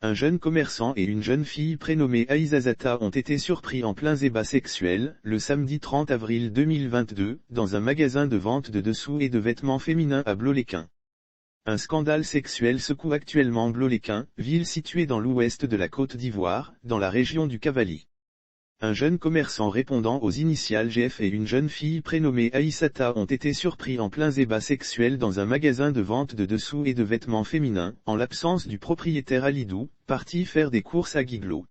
Un jeune commerçant et une jeune fille prénommée Aïssa Zata ont été surpris en plein débat sexuel, le samedi 30 avril 2022, dans un magasin de vente de dessous et de vêtements féminins à Blot-les-Quins. Un scandale sexuel secoue actuellement Blot-les-Quins, ville située dans l'ouest de la Côte d'Ivoire, dans la région du Cavally. Un jeune commerçant répondant aux initiales GF et une jeune fille prénommée Aïssata ont été surpris en plein débat sexuel dans un magasin de vente de dessous et de vêtements féminins, en l'absence du propriétaire Alidou, parti faire des courses à Guiglo.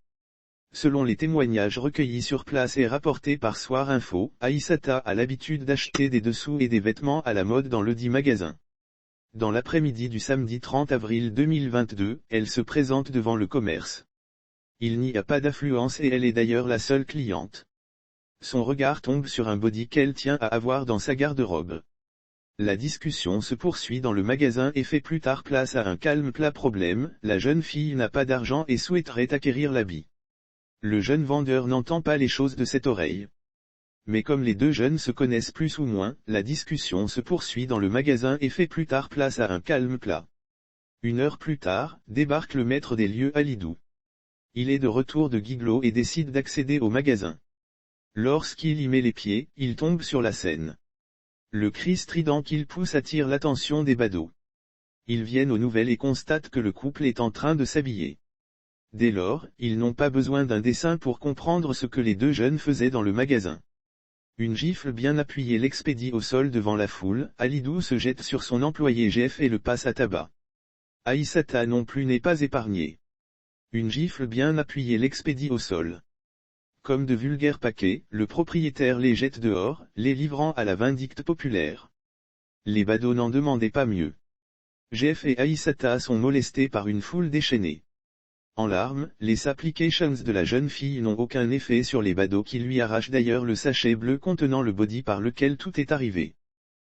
Selon les témoignages recueillis sur place et rapportés par Soir Info, Aïssata a l'habitude d'acheter des dessous et des vêtements à la mode dans le dit magasin. Dans l'après-midi du samedi 30 avril 2022, elle se présente devant le commerce. Il n'y a pas d'affluence et elle est d'ailleurs la seule cliente. Son regard tombe sur un body qu'elle tient à avoir dans sa garde-robe. La discussion se poursuit dans le magasin et fait plus tard place à un calme plat problème, la jeune fille n'a pas d'argent et souhaiterait acquérir l'habit. Le jeune vendeur n'entend pas les choses de cette oreille. Mais comme les deux jeunes se connaissent plus ou moins, la discussion se poursuit dans le magasin et fait plus tard place à un calme plat. 1 heure plus tard, débarque le maître des lieux Alidou. Il est de retour de Guiglo et décide d'accéder au magasin. Lorsqu'il y met les pieds, il tombe sur la scène. Le cri strident qu'il pousse attire l'attention des badauds. Ils viennent aux nouvelles et constatent que le couple est en train de s'habiller. Dès lors, ils n'ont pas besoin d'un dessin pour comprendre ce que les deux jeunes faisaient dans le magasin. Une gifle bien appuyée l'expédie au sol devant la foule, Alidou se jette sur son employé GF et le passe à tabac. Aïssata non plus n'est pas épargnée. Une gifle bien appuyée l'expédie au sol. Comme de vulgaires paquets, le propriétaire les jette dehors, les livrant à la vindicte populaire. Les badauds n'en demandaient pas mieux. GF et Aïssata sont molestés par une foule déchaînée. En larmes, les applications de la jeune fille n'ont aucun effet sur les badauds qui lui arrachent d'ailleurs le sachet bleu contenant le body par lequel tout est arrivé.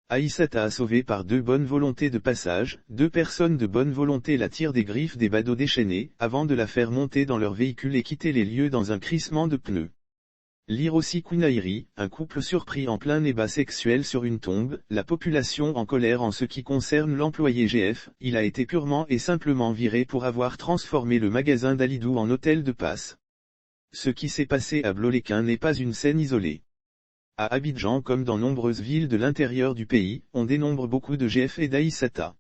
Aïssata sauvée par deux bonnes volontés de passage, deux personnes de bonne volonté la tirent des griffes des badauds déchaînés, avant de la faire monter dans leur véhicule et quitter les lieux dans un crissement de pneus. Lire aussi Kounaïri, un couple surpris en plein débat sexuel sur une tombe, la population en colère en ce qui concerne l'employé GF, il a été purement et simplement viré pour avoir transformé le magasin d'Alidou en hôtel de passe. Ce qui s'est passé à Blot-les-Quins n'est pas une scène isolée. À Abidjan comme dans nombreuses villes de l'intérieur du pays, on dénombre beaucoup de GF et d'Aïssata.